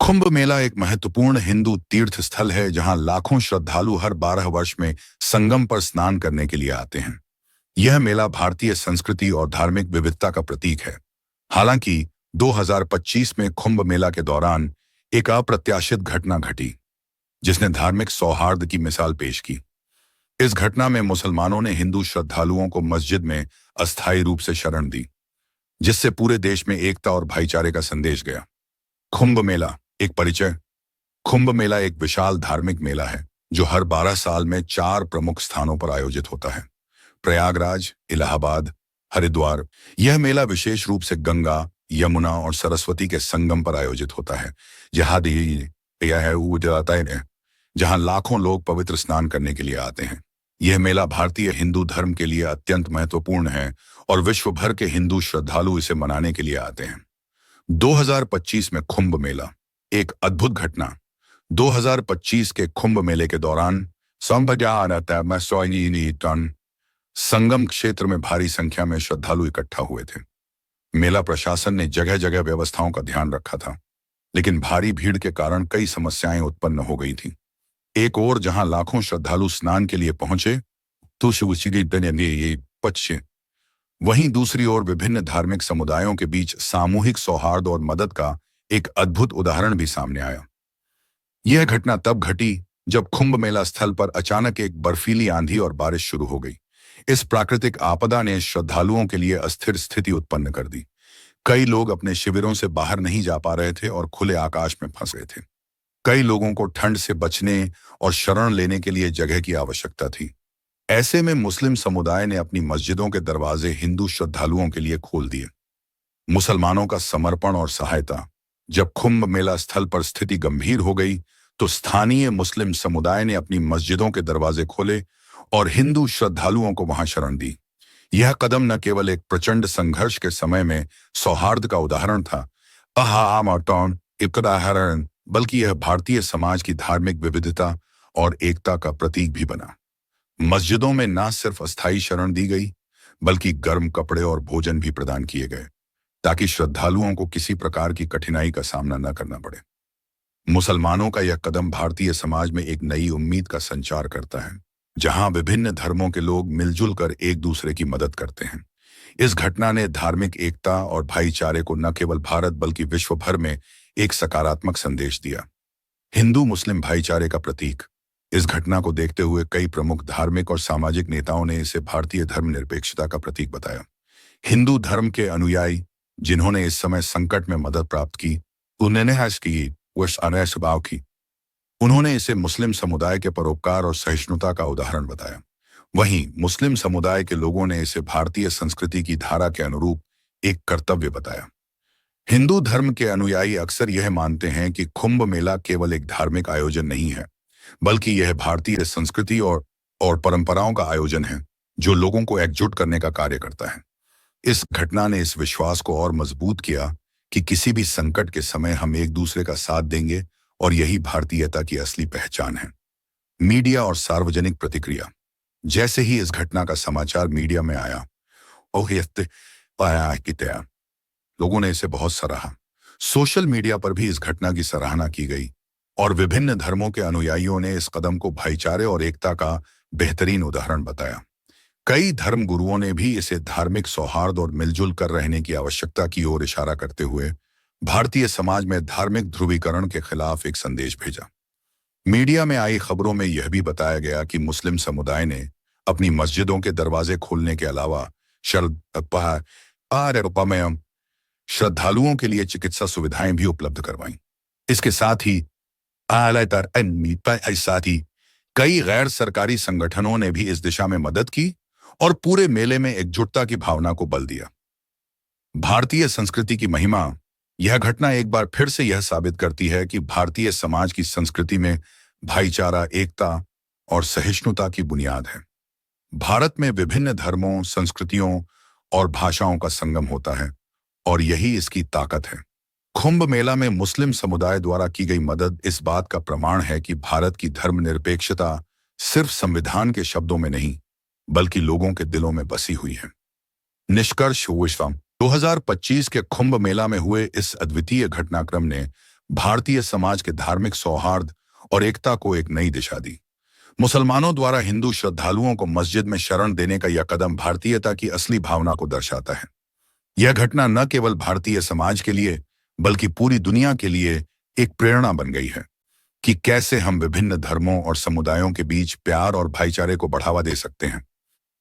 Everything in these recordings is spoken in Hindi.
कुंभ मेला एक महत्वपूर्ण हिंदू तीर्थ स्थल है जहां लाखों श्रद्धालु हर 12 वर्ष में संगम पर स्नान करने के लिए आते हैं। यह मेला भारतीय संस्कृति और धार्मिक विविधता का प्रतीक है। हालांकि 2025 में कुंभ मेला के दौरान एक अप्रत्याशित घटना घटी जिसने धार्मिक सौहार्द की मिसाल पेश की। इस घटना में मुसलमानों ने हिंदू श्रद्धालुओं को मस्जिद में अस्थायी रूप से शरण दी, जिससे पूरे देश में एकता और भाईचारे का संदेश गया। कुंभ मेला एक परिचय। कुंभ मेला एक विशाल धार्मिक मेला है जो हर 12 साल में 4 प्रमुख स्थानों पर आयोजित होता है: प्रयागराज, इलाहाबाद, हरिद्वार। यह मेला विशेष रूप से गंगा, यमुना और सरस्वती के संगम पर आयोजित होता है, जहां लाखों लोग पवित्र स्नान करने के लिए आते हैं। यह मेला भारतीय हिंदू धर्म के लिए अत्यंत महत्वपूर्ण है और विश्व भर के हिंदू श्रद्धालु इसे मनाने के लिए आते हैं। 2025 में कुंभ मेला एक अद्भुत घटना। 2025 के कुंभ मेले के दौरान संगम क्षेत्र में भारी संख्या में श्रद्धालु इकट्ठा हुए थे। मेला प्रशासन ने जगह जगह व्यवस्थाओं का ध्यान रखा था, लेकिन भारी भीड़ के कारण कई समस्याएं उत्पन्न हो गई थी। एक ओर जहां लाखों श्रद्धालु स्नान के लिए पहुंचे तो वहीं दूसरी ओर विभिन्न धार्मिक समुदायों के बीच सामूहिक सौहार्द और मदद का एक अद्भुत उदाहरण भी सामने आया। यह घटना तब घटी जब कुंभ मेला स्थल पर अचानक एक बर्फीली आंधी और बारिश शुरू हो गई। इस प्राकृतिक आपदा ने श्रद्धालुओं के लिए अस्थिर स्थिति उत्पन्न कर दी। कई लोग अपने शिविरों से बाहर नहीं जा पा रहे थे और खुले आकाश में फंस गए थे। कई लोगों को ठंड से बचने और शरण लेने के लिए जगह की आवश्यकता थी। ऐसे में मुस्लिम समुदाय ने अपनी मस्जिदों के दरवाजे हिंदू श्रद्धालुओं के लिए खोल दिए। मुसलमानों का समर्पण और सहायता। जब कुंभ मेला स्थल पर स्थिति गंभीर हो गई तो स्थानीय मुस्लिम समुदाय ने अपनी मस्जिदों के दरवाजे खोले और हिंदू श्रद्धालुओं को वहां शरण दी। यह कदम न केवल एक प्रचंड संघर्ष के समय में सौहार्द का उदाहरण था, बल्कि यह भारतीय समाज की धार्मिक विविधता और एकता का प्रतीक भी बना। मस्जिदों में न सिर्फ अस्थायी शरण दी गई, बल्कि गर्म कपड़े और भोजन भी प्रदान किए गए, ताकि श्रद्धालुओं को किसी प्रकार की कठिनाई का सामना न करना पड़े। मुसलमानों का यह कदम भारतीय समाज में एक नई उम्मीद का संचार करता है, जहां विभिन्न धर्मों के लोग मिलजुल कर एक दूसरे की मदद करते हैं। इस घटना ने धार्मिक एकता और भाईचारे को न केवल भारत बल्कि विश्व भर में एक सकारात्मक संदेश दिया। हिंदू मुस्लिम भाईचारे का प्रतीक। इस घटना को देखते हुए कई प्रमुख धार्मिक और सामाजिक नेताओं ने इसे भारतीय धर्मनिरपेक्षता का प्रतीक बताया। हिंदू धर्म के अनुयायी जिन्होंने इस समय संकट में मदद प्राप्त की, उन्होंने इसे मुस्लिम समुदाय के परोपकार और सहिष्णुता का उदाहरण बताया। वहीं मुस्लिम समुदाय के लोगों ने इसे भारतीय संस्कृति की धारा के अनुरूप एक कर्तव्य बताया। हिंदू धर्म के अनुयायी अक्सर यह मानते हैं कि कुंभ मेला केवल एक धार्मिक आयोजन नहीं है, बल्कि यह भारतीय संस्कृति और परंपराओं का आयोजन है जो लोगों को एकजुट करने का कार्य करता है। इस घटना ने इस विश्वास को और मजबूत किया कि किसी भी संकट के समय हम एक दूसरे का साथ देंगे और यही भारतीयता की असली पहचान है। मीडिया और सार्वजनिक प्रतिक्रिया। जैसे ही इस घटना का समाचार मीडिया में आया, लोगों ने इसे बहुत सराहा। सोशल मीडिया पर भी इस घटना की सराहना की गई और विभिन्न धर्मों के अनुयायियों ने इस कदम को भाईचारे और एकता का बेहतरीन उदाहरण बताया। कई धर्म गुरुओं ने भी इसे धार्मिक सौहार्द और मिलजुल कर रहने की आवश्यकता की ओर इशारा करते हुए भारतीय समाज में धार्मिक ध्रुवीकरण के खिलाफ एक संदेश भेजा। मीडिया में आई खबरों में यह भी बताया गया कि मुस्लिम समुदाय ने अपनी मस्जिदों के दरवाजे खोलने के अलावा श्रद्धालुओं के लिए चिकित्सा सुविधाएं भी उपलब्ध करवाईं। इसके साथ ही कई गैर सरकारी संगठनों ने भी इस दिशा में मदद की और पूरे मेले में एकजुटता की भावना को बल दिया। भारतीय संस्कृति की महिमा। यह घटना एक बार फिर से यह साबित करती है कि भारतीय समाज की संस्कृति में भाईचारा, एकता और सहिष्णुता की बुनियाद है। भारत में विभिन्न धर्मों, संस्कृतियों और भाषाओं का संगम होता है और यही इसकी ताकत है। कुंभ मेला में मुस्लिम समुदाय द्वारा की गई मदद इस बात का प्रमाण है कि भारत की धर्मनिरपेक्षता सिर्फ संविधान के शब्दों में नहीं, बल्कि लोगों के दिलों में बसी हुई है। निष्कर्ष। 2025 के कुंभ मेला में हुए इस अद्वितीय घटनाक्रम ने भारतीय समाज के धार्मिक सौहार्द और एकता को एक नई दिशा दी। मुसलमानों द्वारा हिंदू श्रद्धालुओं को मस्जिद में शरण देने का यह कदम भारतीयता की असली भावना को दर्शाता है। यह घटना न केवल भारतीय समाज के लिए बल्कि पूरी दुनिया के लिए एक प्रेरणा बन गई है कि कैसे हम विभिन्न धर्मों और समुदायों के बीच प्यार और भाईचारे को बढ़ावा दे सकते हैं।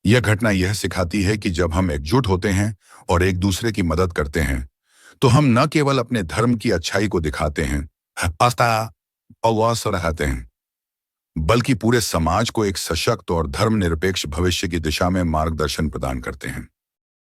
यह घटना यह सिखाती है कि जब हम एकजुट होते हैं और एक दूसरे की मदद करते हैं तो हम न केवल अपने धर्म की अच्छाई को दिखाते हैं, आस्था और सराहते हैं, बल्कि पूरे समाज को एक सशक्त और धर्मनिरपेक्ष भविष्य की दिशा में मार्गदर्शन प्रदान करते हैं।